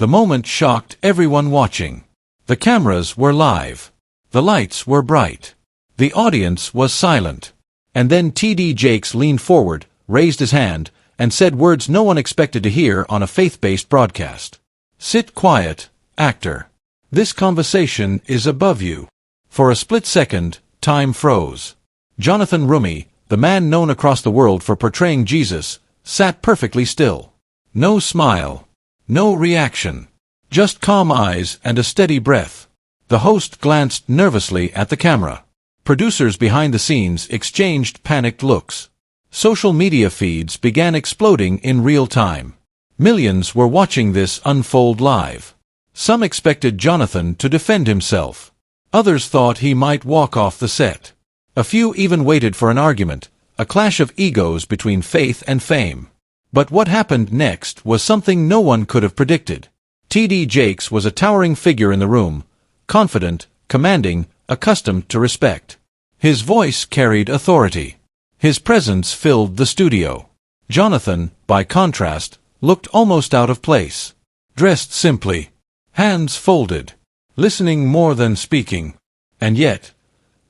The moment shocked everyone watching. The cameras were live. The lights were bright. The audience was silent. And then T.D. Jakes leaned forward, raised his hand, and said words no one expected to hear on a faith-based broadcast. "Sit quiet, actor. This conversation is above you." For a split second, time froze. Jonathan Roumie, the man known across the world for portraying Jesus, sat perfectly still. No smile. No reaction. Just calm eyes and a steady breath. The host glanced nervously at the camera. Producers behind the scenes exchanged panicked looks. Social media feeds began exploding in real time. Millions were watching this unfold live. Some expected Jonathan to defend himself. Others thought he might walk off the set. A few even waited for an argument, a clash of egos between faith and fame. But what happened next was something no one could have predicted. T.D. Jakes was a towering figure in the room, confident, commanding, accustomed to respect. His voice carried authority. His presence filled the studio. Jonathan, by contrast, looked almost out of place. Dressed simply. Hands folded. Listening more than speaking. And yet,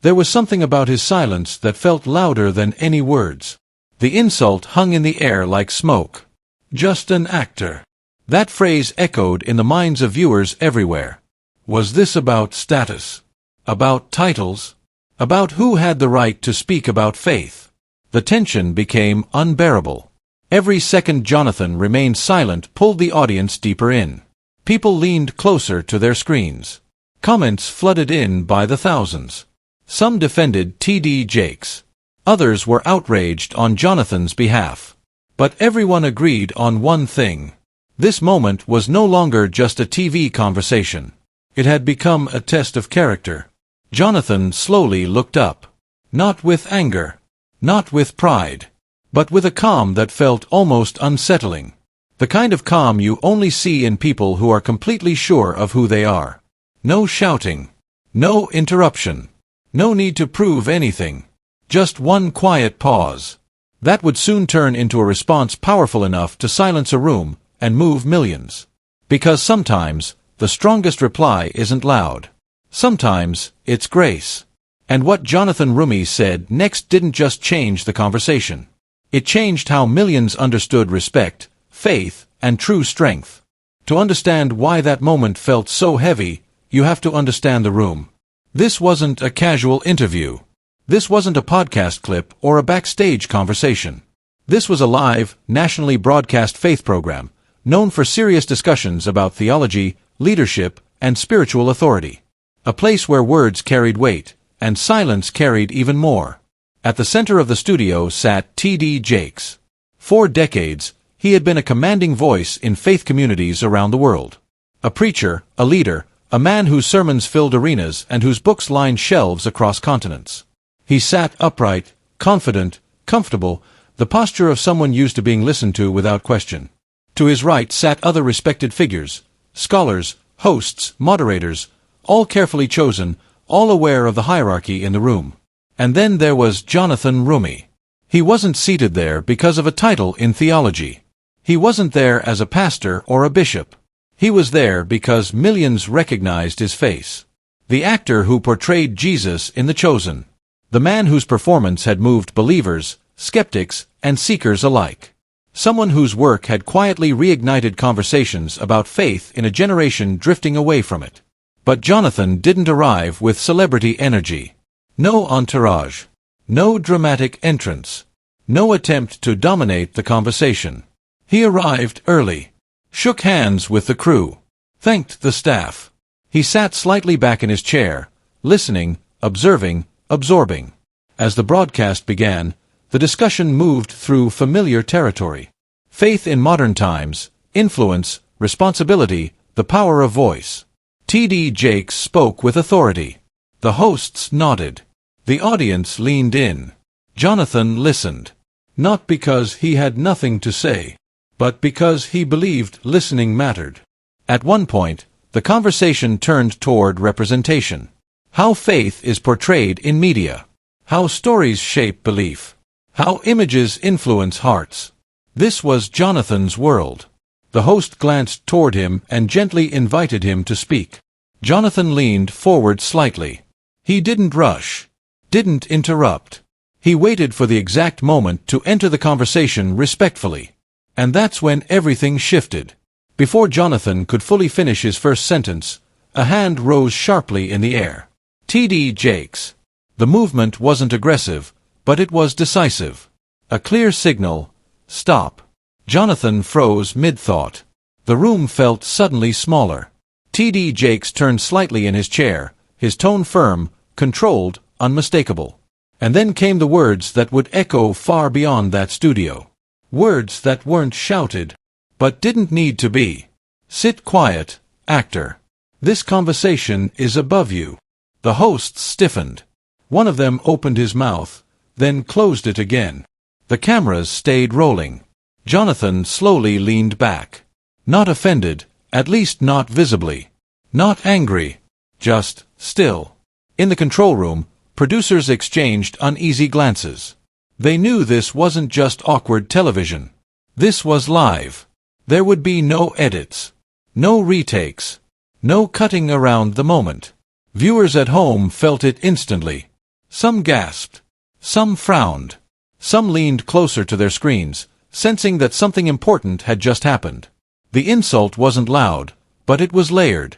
there was something about his silence that felt louder than any words. The insult hung in the air like smoke. Just an actor. That phrase echoed in the minds of viewers everywhere. Was this about status? About titles? About who had the right to speak about faith? The tension became unbearable. Every second Jonathan remained silent pulled the audience deeper in. People leaned closer to their screens. Comments flooded in by the thousands. Some defended T.D. Jakes. Others were outraged on Jonathan's behalf. But everyone agreed on one thing. This moment was no longer just a TV conversation. It had become a test of character. Jonathan slowly looked up. Not with anger. Not with pride. But with a calm that felt almost unsettling. The kind of calm you only see in people who are completely sure of who they are. No shouting. No interruption. No need to prove anything. Just one quiet pause. That would soon turn into a response powerful enough to silence a room and move millions. Because sometimes, the strongest reply isn't loud. Sometimes, it's grace. And what Jonathan Roumie said next didn't just change the conversation. It changed how millions understood respect, faith, and true strength. To understand why that moment felt so heavy, you have to understand the room. This wasn't a casual interview. This wasn't a podcast clip or a backstage conversation. This was a live, nationally broadcast faith program, known for serious discussions about theology, leadership, and spiritual authority. A place where words carried weight, and silence carried even more. At the center of the studio sat T.D. Jakes. For decades, he had been a commanding voice in faith communities around the world. A preacher, a leader, a man whose sermons filled arenas and whose books lined shelves across continents. He sat upright, confident, comfortable, the posture of someone used to being listened to without question. To his right sat other respected figures, scholars, hosts, moderators, all carefully chosen, all aware of the hierarchy in the room. And then there was Jonathan Roumie. He wasn't seated there because of a title in theology. He wasn't there as a pastor or a bishop. He was there because millions recognized his face. The actor who portrayed Jesus in The Chosen. The man whose performance had moved believers, skeptics, and seekers alike. Someone whose work had quietly reignited conversations about faith in a generation drifting away from it. But Jonathan didn't arrive with celebrity energy. No entourage. No dramatic entrance. No attempt to dominate the conversation. He arrived early. Shook hands with the crew. Thanked the staff. He sat slightly back in his chair, listening, observing, absorbing. As the broadcast began, the discussion moved through familiar territory. Faith in modern times, influence, responsibility, the power of voice. T.D. Jakes spoke with authority. The hosts nodded. The audience leaned in. Jonathan listened. Not because he had nothing to say, but because he believed listening mattered. At one point, the conversation turned toward representation. How faith is portrayed in media. How stories shape belief. How images influence hearts. This was Jonathan's world. The host glanced toward him and gently invited him to speak. Jonathan leaned forward slightly. He didn't rush, didn't interrupt. He waited for the exact moment to enter the conversation respectfully. And that's when everything shifted. Before Jonathan could fully finish his first sentence, a hand rose sharply in the air. T.D. Jakes. The movement wasn't aggressive, but it was decisive. A clear signal. Stop. Jonathan froze mid-thought. The room felt suddenly smaller. T.D. Jakes turned slightly in his chair, his tone firm, controlled, unmistakable. And then came the words that would echo far beyond that studio. Words that weren't shouted, but didn't need to be. Sit quiet, actor. This conversation is above you. The hosts stiffened. One of them opened his mouth, then closed it again. The cameras stayed rolling. Jonathan slowly leaned back. Not offended, at least not visibly. Not angry. Just still. In the control room, producers exchanged uneasy glances. They knew this wasn't just awkward television. This was live. There would be no edits. No retakes. No cutting around the moment. Viewers at home felt it instantly. Some gasped. Some frowned. Some leaned closer to their screens, sensing that something important had just happened. The insult wasn't loud, but it was layered.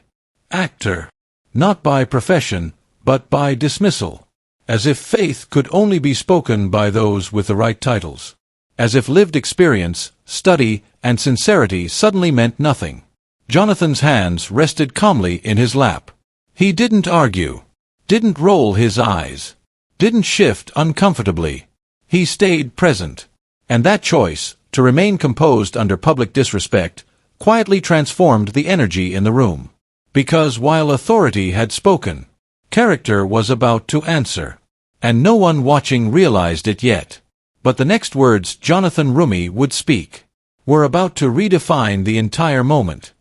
Actor. Not by profession, but by dismissal. As if faith could only be spoken by those with the right titles. As if lived experience, study, and sincerity suddenly meant nothing. Jonathan's hands rested calmly in his lap. He didn't argue. Didn't roll his eyes. Didn't shift uncomfortably. He stayed present. And that choice, to remain composed under public disrespect, quietly transformed the energy in the room. Because while authority had spoken, character was about to answer. And no one watching realized it yet. But the next words Jonathan Roumie would speak were about to redefine the entire moment.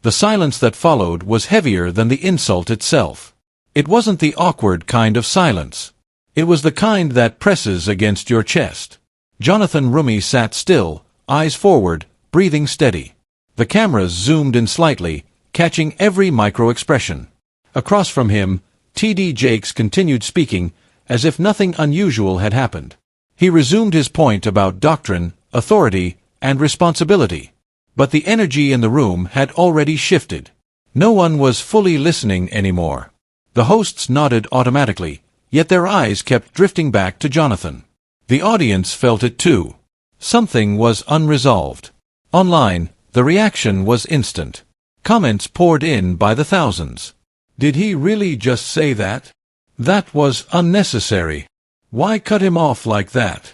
The silence that followed was heavier than the insult itself. It wasn't the awkward kind of silence. It was the kind that presses against your chest. Jonathan Roumie sat still, eyes forward, breathing steady. The cameras zoomed in slightly, catching every micro-expression. Across from him, T.D. Jakes continued speaking, as if nothing unusual had happened. He resumed his point about doctrine, authority, and responsibility. But the energy in the room had already shifted. No one was fully listening anymore. The hosts nodded automatically, yet their eyes kept drifting back to Jonathan. The audience felt it too. Something was unresolved. Online, the reaction was instant. Comments poured in by the thousands. Did he really just say that? That was unnecessary. Why cut him off like that?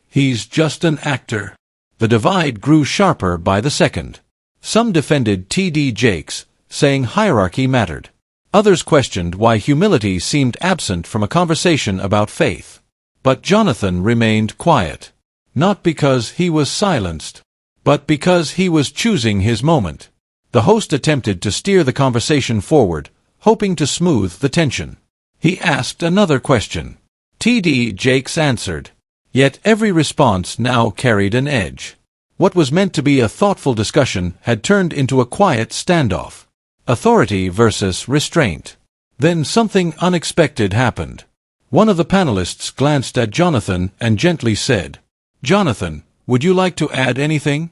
He's just an actor. The divide grew sharper by the second. Some defended T.D. Jakes, saying hierarchy mattered. Others questioned why humility seemed absent from a conversation about faith. But Jonathan remained quiet. Not because he was silenced, but because he was choosing his moment. The host attempted to steer the conversation forward, hoping to smooth the tension. He asked another question. T.D. Jakes answered. Yet every response now carried an edge. What was meant to be a thoughtful discussion had turned into a quiet standoff. Authority versus restraint. Then something unexpected happened. One of the panelists glanced at Jonathan and gently said, "Jonathan, would you like to add anything?"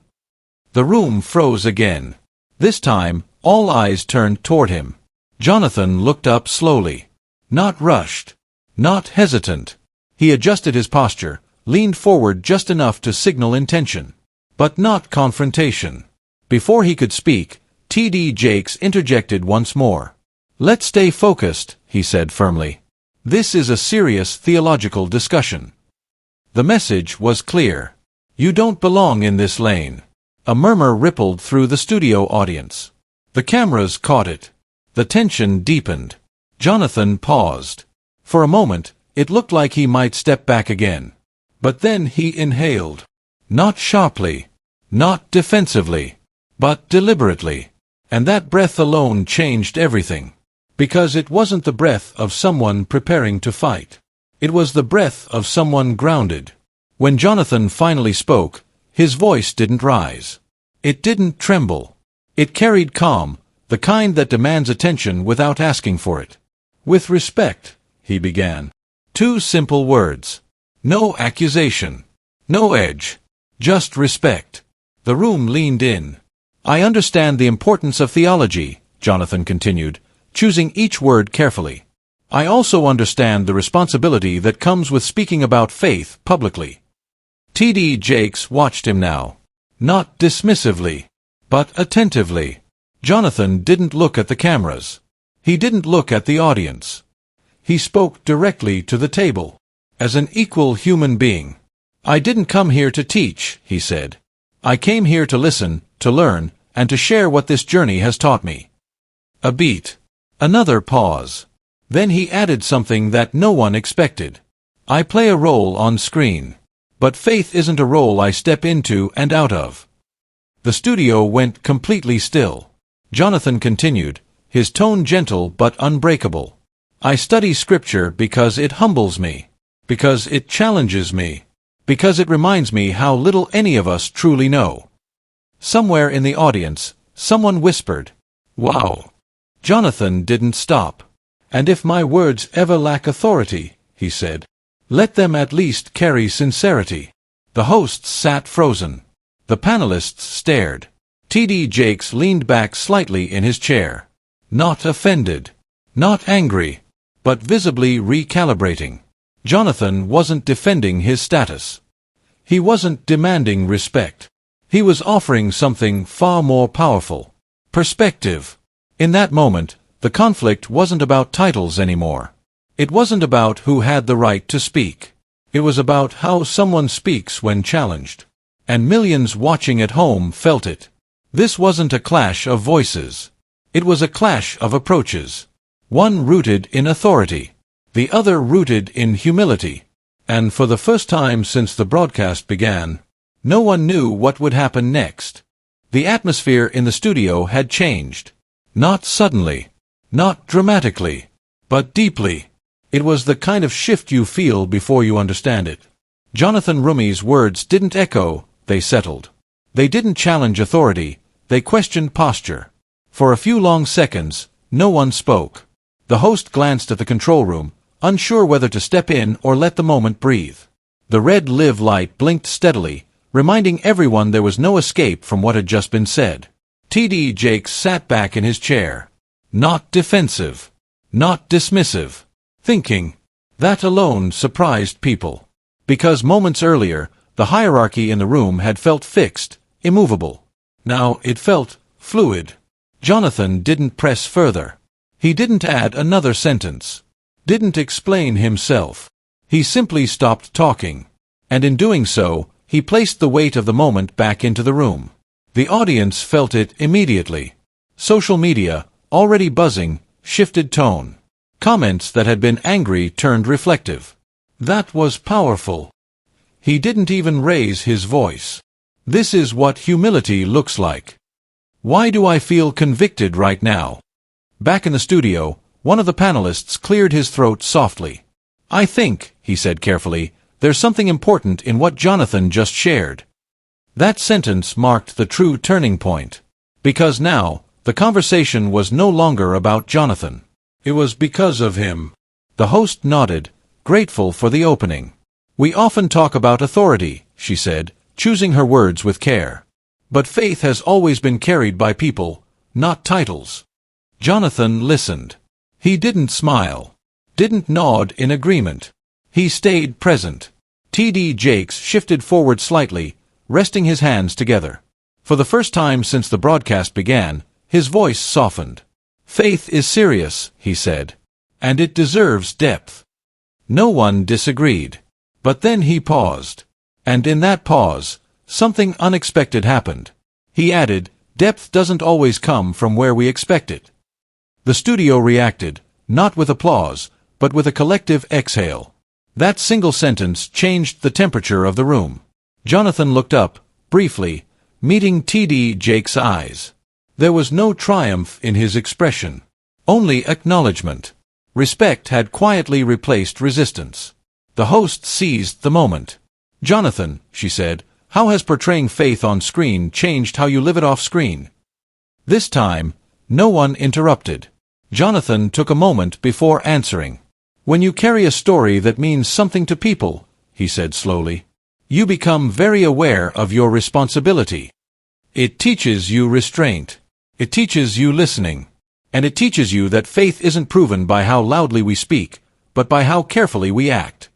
The room froze again. This time, all eyes turned toward him. Jonathan looked up slowly. Not rushed. Not hesitant. He adjusted his posture, leaned forward just enough to signal intention. But not confrontation. Before he could speak, T.D. Jakes interjected once more. "Let's stay focused," he said firmly. "This is a serious theological discussion." The message was clear. You don't belong in this lane. A murmur rippled through the studio audience. The cameras caught it. The tension deepened. Jonathan paused. For a moment, it looked like he might step back again. But then he inhaled. Not sharply, not defensively, but deliberately. And that breath alone changed everything. Because it wasn't the breath of someone preparing to fight. It was the breath of someone grounded. When Jonathan finally spoke, his voice didn't rise. It didn't tremble. It carried calm, the kind that demands attention without asking for it. "With respect," he began. 2 simple words. No accusation. No edge. Just respect. The room leaned in. "I understand the importance of theology," Jonathan continued, choosing each word carefully. "I also understand the responsibility that comes with speaking about faith publicly." T.D. Jakes watched him now. Not dismissively, but attentively. Jonathan didn't look at the cameras. He didn't look at the audience. He spoke directly to the table, as an equal human being. "I didn't come here to teach," he said. "I came here to listen, to learn, and to share what this journey has taught me." A beat. Another pause. Then he added something that no one expected. "I play a role on screen. But faith isn't a role I step into and out of." The studio went completely still. Jonathan continued, his tone gentle but unbreakable. "I study Scripture because it humbles me, because it challenges me, because it reminds me how little any of us truly know." Somewhere in the audience, someone whispered, "Wow." Jonathan didn't stop. "And if my words ever lack authority," he said, "let them at least carry sincerity." The hosts sat frozen. The panelists stared. T.D. Jakes leaned back slightly in his chair. Not offended. Not angry. But visibly recalibrating. Jonathan wasn't defending his status. He wasn't demanding respect. He was offering something far more powerful. Perspective. In that moment, the conflict wasn't about titles anymore. It wasn't about who had the right to speak. It was about how someone speaks when challenged. And millions watching at home felt it. This wasn't a clash of voices. It was a clash of approaches. One rooted in authority. The other rooted in humility. And for the first time since the broadcast began, no one knew what would happen next. The atmosphere in the studio had changed. Not suddenly. Not dramatically. But deeply. It was the kind of shift you feel before you understand it. Jonathan Roumie's words didn't echo, they settled. They didn't challenge authority, they questioned posture. For a few long seconds, no one spoke. The host glanced at the control room, unsure whether to step in or let the moment breathe. The red live light blinked steadily, reminding everyone there was no escape from what had just been said. T.D. Jakes sat back in his chair. Not defensive. Not dismissive. Thinking. That alone surprised people. Because moments earlier, the hierarchy in the room had felt fixed, immovable. Now it felt fluid. Jonathan didn't press further. He didn't add another sentence. Didn't explain himself. He simply stopped talking. And in doing so, he placed the weight of the moment back into the room. The audience felt it immediately. Social media, already buzzing, shifted tone. Comments that had been angry turned reflective. That was powerful. He didn't even raise his voice. This is what humility looks like. Why do I feel convicted right now? Back in the studio, one of the panelists cleared his throat softly. I think, he said carefully, there's something important in what Jonathan just shared. That sentence marked the true turning point. Because now, the conversation was no longer about Jonathan. It was because of him. The host nodded, grateful for the opening. We often talk about authority, she said, choosing her words with care. But faith has always been carried by people, not titles. Jonathan listened. He didn't smile. Didn't nod in agreement. He stayed present. T.D. Jakes shifted forward slightly, resting his hands together. For the first time since the broadcast began, his voice softened. Faith is serious, he said. And it deserves depth. No one disagreed. But then he paused. And in that pause, something unexpected happened. He added, depth doesn't always come from where we expect it. The studio reacted, not with applause, but with a collective exhale. That single sentence changed the temperature of the room. Jonathan looked up, briefly, meeting T.D. Jakes' eyes. There was no triumph in his expression. Only acknowledgement. Respect had quietly replaced resistance. The host seized the moment. Jonathan, she said, How has portraying faith on screen changed how you live it off screen? This time, no one interrupted. Jonathan took a moment before answering. When you carry a story that means something to people, he said slowly, you become very aware of your responsibility. It teaches you restraint. It teaches you listening. And it teaches you that faith isn't proven by how loudly we speak, but by how carefully we act.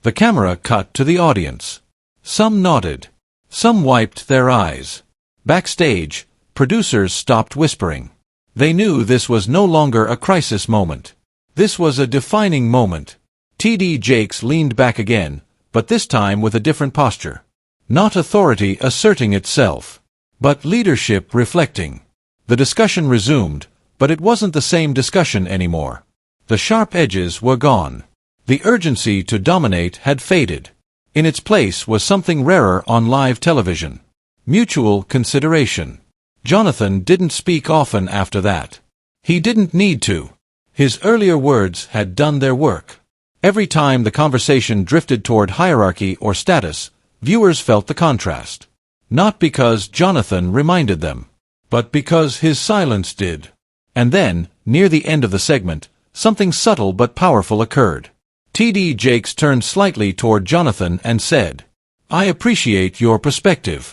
The camera cut to the audience. Some nodded. Some wiped their eyes. Backstage, producers stopped whispering. They knew this was no longer a crisis moment. This was a defining moment. TD Jakes leaned back again, but this time with a different posture. Not authority asserting itself, but leadership reflecting. The discussion resumed, but it wasn't the same discussion anymore. The sharp edges were gone. The urgency to dominate had faded. In its place was something rarer on live television. Mutual consideration. Jonathan didn't speak often after that. He didn't need to. His earlier words had done their work. Every time the conversation drifted toward hierarchy or status, viewers felt the contrast. Not because Jonathan reminded them, but because his silence did. And then, near the end of the segment, something subtle but powerful occurred. TD Jakes turned slightly toward Jonathan and said, "I appreciate your perspective."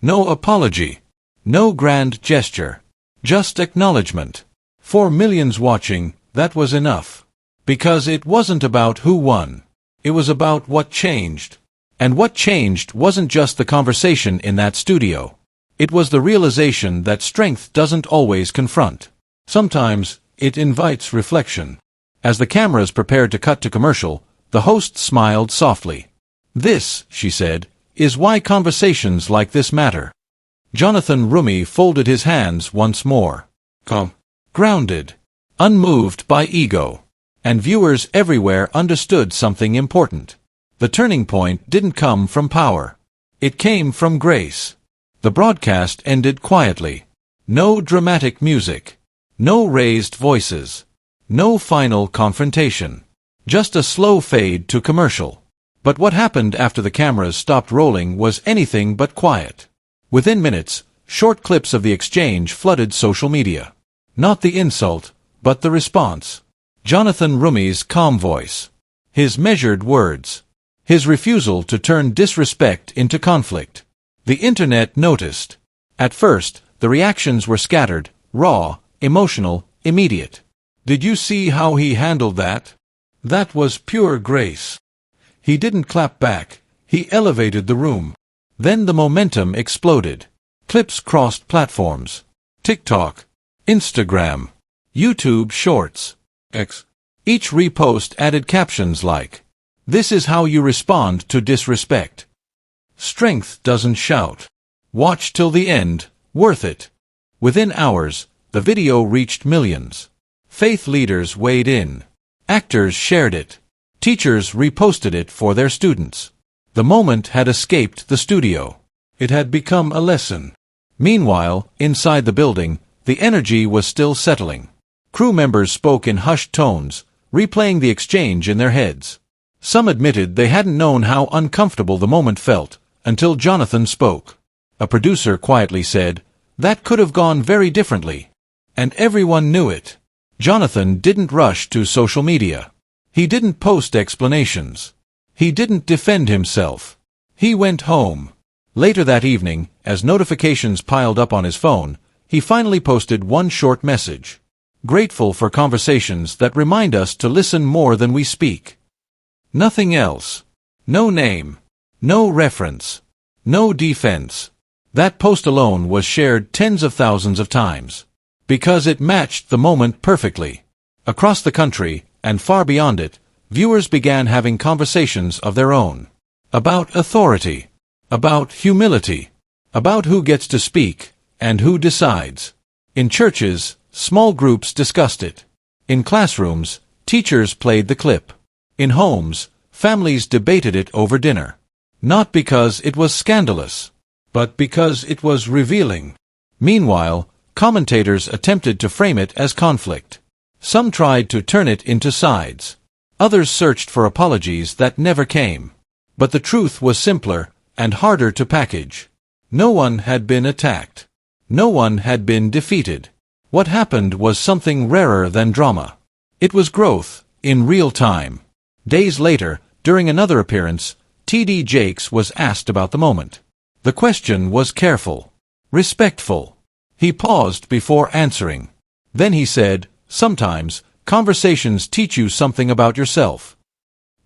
No apology. No grand gesture. Just acknowledgement. For millions watching, that was enough. Because it wasn't about who won. It was about what changed. And what changed wasn't just the conversation in that studio. It was the realization that strength doesn't always confront. Sometimes, it invites reflection. As the cameras prepared to cut to commercial, the host smiled softly. "This," she said, "is why conversations like this matter." Jonathan Roumie folded his hands once more. Calm. Grounded. Unmoved by ego. And viewers everywhere understood something important. The turning point didn't come from power. It came from grace. The broadcast ended quietly. No dramatic music. No raised voices. No final confrontation. Just a slow fade to commercial. But what happened after the cameras stopped rolling was anything but quiet. Within minutes, short clips of the exchange flooded social media. Not the insult, but the response. Jonathan Roumie's calm voice. His measured words. His refusal to turn disrespect into conflict. The internet noticed. At first, the reactions were scattered, raw, emotional, immediate. "Did you see how he handled that? That was pure grace. He didn't clap back, he elevated the room." Then the momentum exploded. Clips crossed platforms. TikTok, Instagram, YouTube Shorts, X. Each repost added captions like, "This is how you respond to disrespect. Strength doesn't shout. Watch till the end, worth it." Within hours, the video reached millions. Faith leaders weighed in. Actors shared it. Teachers reposted it for their students. The moment had escaped the studio. It had become a lesson. Meanwhile, inside the building, the energy was still settling. Crew members spoke in hushed tones, replaying the exchange in their heads. Some admitted they hadn't known how uncomfortable the moment felt, until Jonathan spoke. A producer quietly said, "That could have gone very differently." And everyone knew it. Jonathan didn't rush to social media. He didn't post explanations. He didn't defend himself. He went home. Later that evening, as notifications piled up on his phone, he finally posted one short message. "Grateful for conversations that remind us to listen more than we speak." Nothing else. No name. No reference. No defense. That post alone was shared tens of thousands of times. Because it matched the moment perfectly. Across the country, and far beyond it, viewers began having conversations of their own. About authority. About humility. About who gets to speak, and who decides. In churches, small groups discussed it. In classrooms, teachers played the clip. In homes, families debated it over dinner. Not because it was scandalous, but because it was revealing. Meanwhile, commentators attempted to frame it as conflict. Some tried to turn it into sides. Others searched for apologies that never came. But the truth was simpler, and harder to package. No one had been attacked. No one had been defeated. What happened was something rarer than drama. It was growth, in real time. Days later, during another appearance, T.D. Jakes was asked about the moment. The question was careful, respectful. He paused before answering. Then he said, "Sometimes, conversations teach you something about yourself."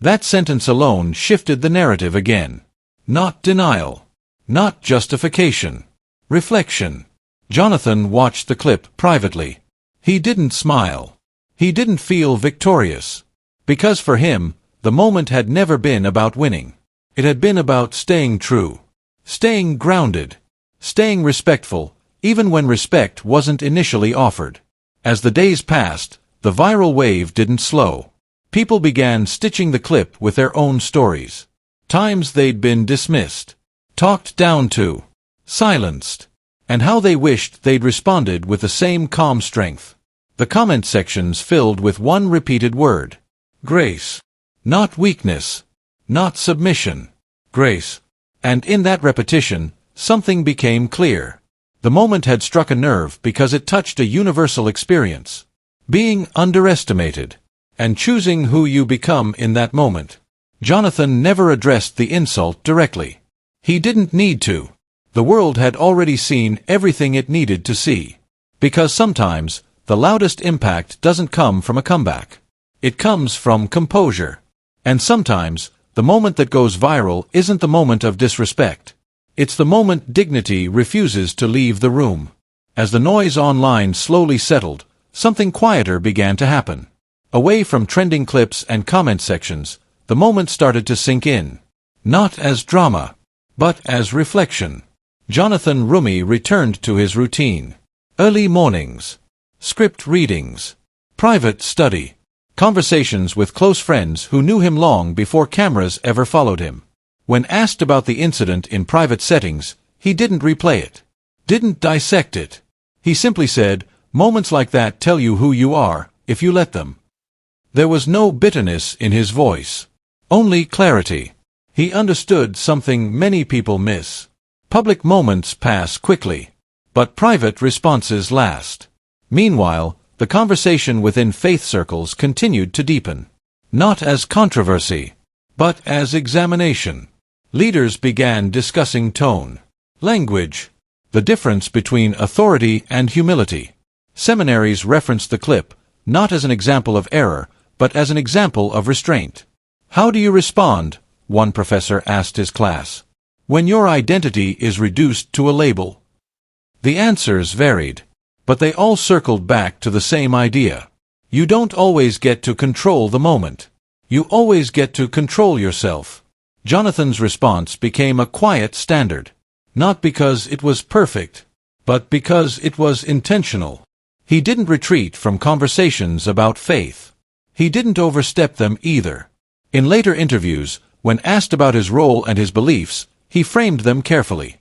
That sentence alone shifted the narrative again. Not denial. Not justification. Reflection. Jonathan watched the clip privately. He didn't smile. He didn't feel victorious. Because for him, the moment had never been about winning. It had been about staying true. Staying grounded. Staying respectful, even when respect wasn't initially offered. As the days passed, the viral wave didn't slow. People began stitching the clip with their own stories. Times they'd been dismissed, talked down to, silenced, and how they wished they'd responded with the same calm strength. The comment sections filled with one repeated word. Grace. Not weakness. Not submission. Grace. And in that repetition, something became clear. The moment had struck a nerve because it touched a universal experience. Being underestimated. And choosing who you become in that moment. Jonathan never addressed the insult directly. He didn't need to. The world had already seen everything it needed to see. Because sometimes, the loudest impact doesn't come from a comeback. It comes from composure. And sometimes, the moment that goes viral isn't the moment of disrespect. It's the moment dignity refuses to leave the room. As the noise online slowly settled, something quieter began to happen. Away from trending clips and comment sections, the moment started to sink in. Not as drama, but as reflection. Jonathan Roumie returned to his routine. Early mornings. Script readings. Private study. Conversations with close friends who knew him long before cameras ever followed him. When asked about the incident in private settings, he didn't replay it. Didn't dissect it. He simply said, "Moments like that tell you who you are, if you let them." There was no bitterness in his voice. Only clarity. He understood something many people miss. Public moments pass quickly, but private responses last. Meanwhile, the conversation within faith circles continued to deepen. Not as controversy, but as examination. Leaders began discussing tone, language, the difference between authority and humility. Seminaries referenced the clip, not as an example of error, but as an example of restraint. "How do you respond?" one professor asked his class. "When your identity is reduced to a label?" The answers varied, but they all circled back to the same idea. You don't always get to control the moment. You always get to control yourself. Jonathan's response became a quiet standard. Not because it was perfect, but because it was intentional. He didn't retreat from conversations about faith. He didn't overstep them either. In later interviews, when asked about his role and his beliefs, he framed them carefully.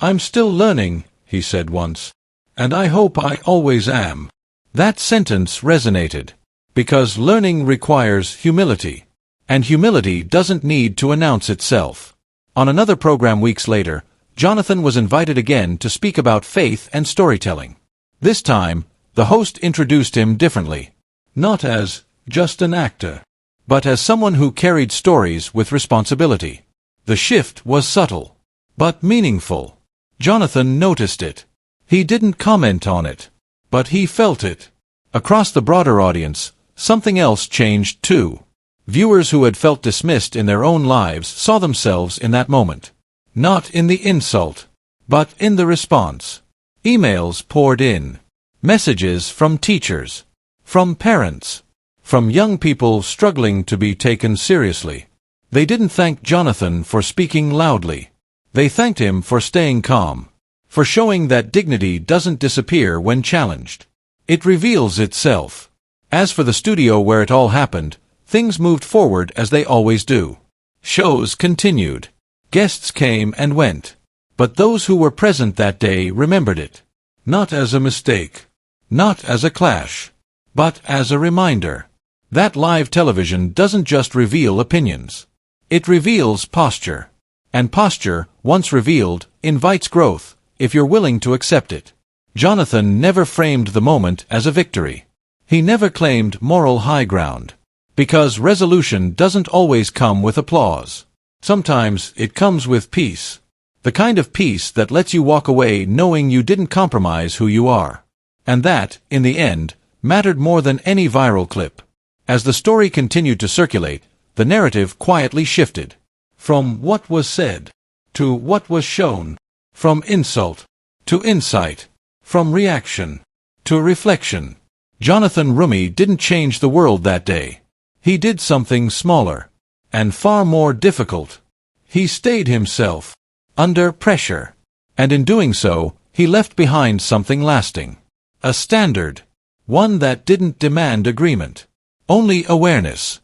"I'm still learning," he said once, "and I hope I always am." That sentence resonated, because learning requires humility, and humility doesn't need to announce itself. On another program weeks later, Jonathan was invited again to speak about faith and storytelling. This time, the host introduced him differently. Not as just an actor, but as someone who carried stories with responsibility. The shift was subtle, but meaningful. Jonathan noticed it. He didn't comment on it, but he felt it. Across the broader audience, something else changed too. Viewers who had felt dismissed in their own lives saw themselves in that moment. Not in the insult, but in the response. Emails poured in. Messages from teachers, from parents, from young people struggling to be taken seriously. They didn't thank Jonathan for speaking loudly. They thanked him for staying calm, for showing that dignity doesn't disappear when challenged. It reveals itself. As for the studio where it all happened, things moved forward as they always do. Shows continued. Guests came and went. But those who were present that day remembered it. Not as a mistake. Not as a clash. But as a reminder. That live television doesn't just reveal opinions. It reveals posture. And posture, once revealed, invites growth, if you're willing to accept it. Jonathan never framed the moment as a victory. He never claimed moral high ground. Because resolution doesn't always come with applause. Sometimes it comes with peace. The kind of peace that lets you walk away knowing you didn't compromise who you are. And that, in the end, mattered more than any viral clip. As the story continued to circulate, the narrative quietly shifted. From what was said, to what was shown. From insult, to insight. From reaction, to reflection. Jonathan Roumie didn't change the world that day. He did something smaller, and far more difficult. He stayed himself, under pressure. And in doing so, he left behind something lasting. A standard. One that didn't demand agreement. Only awareness.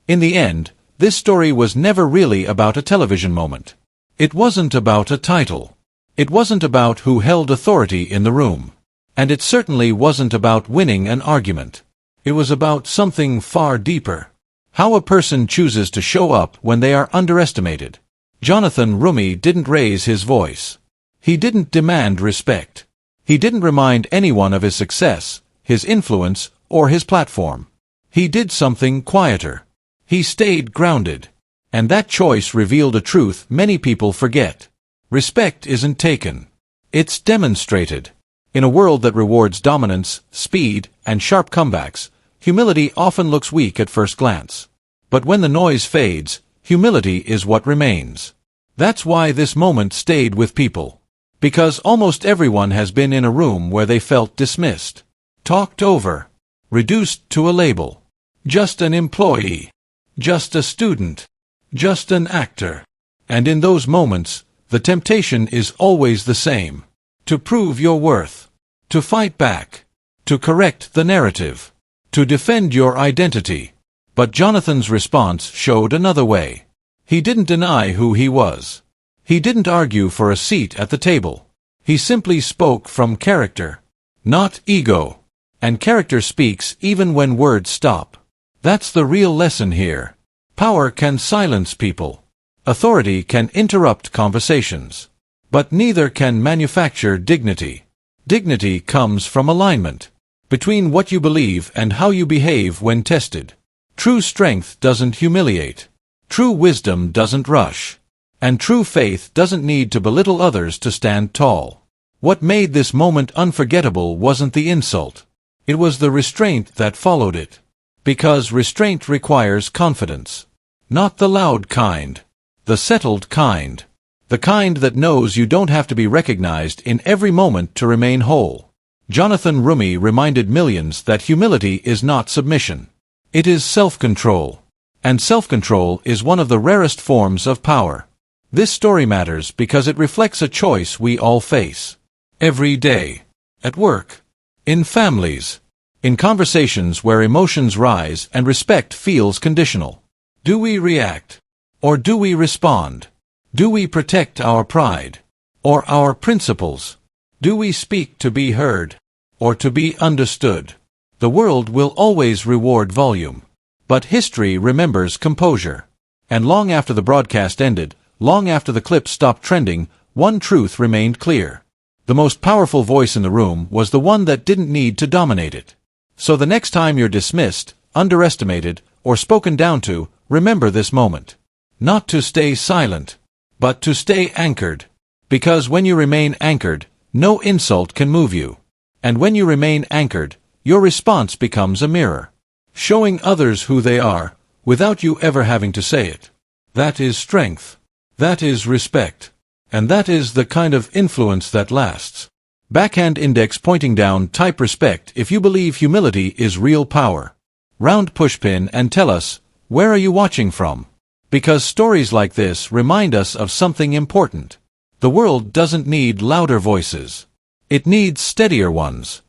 In the end, this story was never really about a television moment. It wasn't about a title. It wasn't about who held authority in the room. And it certainly wasn't about winning an argument. It was about something far deeper. How a person chooses to show up when they are underestimated. Jonathan Roumie didn't raise his voice. He didn't demand respect. He didn't remind anyone of his success, his influence, or his platform. He did something quieter. He stayed grounded. And that choice revealed a truth many people forget. Respect isn't taken. It's demonstrated. In a world that rewards dominance, speed, and sharp comebacks, humility often looks weak at first glance. But when the noise fades, humility is what remains. That's why this moment stayed with people. Because almost everyone has been in a room where they felt dismissed, talked over, reduced to a label. Just an employee. Just a student. Just an actor. And in those moments, the temptation is always the same. To prove your worth. To fight back. To correct the narrative. To defend your identity. But Jonathan's response showed another way. He didn't deny who he was. He didn't argue for a seat at the table. He simply spoke from character. Not ego. And character speaks even when words stop. That's the real lesson here. Power can silence people. Authority can interrupt conversations. But neither can manufacture dignity. Dignity comes from alignment. Between what you believe and how you behave when tested. True strength doesn't humiliate. True wisdom doesn't rush. And true faith doesn't need to belittle others to stand tall. What made this moment unforgettable wasn't the insult. It was the restraint that followed it. Because restraint requires confidence. Not the loud kind. The settled kind. The kind that knows you don't have to be recognized in every moment to remain whole. Jonathan Roumie reminded millions that humility is not submission. It is self-control. And self-control is one of the rarest forms of power. This story matters because it reflects a choice we all face. Every day. At work. In families. In conversations where emotions rise and respect feels conditional. Do we react? Or do we respond? Do we protect our pride? Or our principles? Do we speak to be heard? Or to be understood? The world will always reward volume. But history remembers composure. And long after the broadcast ended, long after the clip stopped trending, one truth remained clear. The most powerful voice in the room was the one that didn't need to dominate it. So the next time you're dismissed, underestimated, or spoken down to, remember this moment. Not to stay silent, but to stay anchored. Because when you remain anchored, no insult can move you. And when you remain anchored, your response becomes a mirror. Showing others who they are, without you ever having to say it. That is strength. That is respect. And that is the kind of influence that lasts. Backhand index pointing down, type respect if you believe humility is real power. Round pushpin and tell us, where are you watching from? Because stories like this remind us of something important. The world doesn't need louder voices. It needs steadier ones.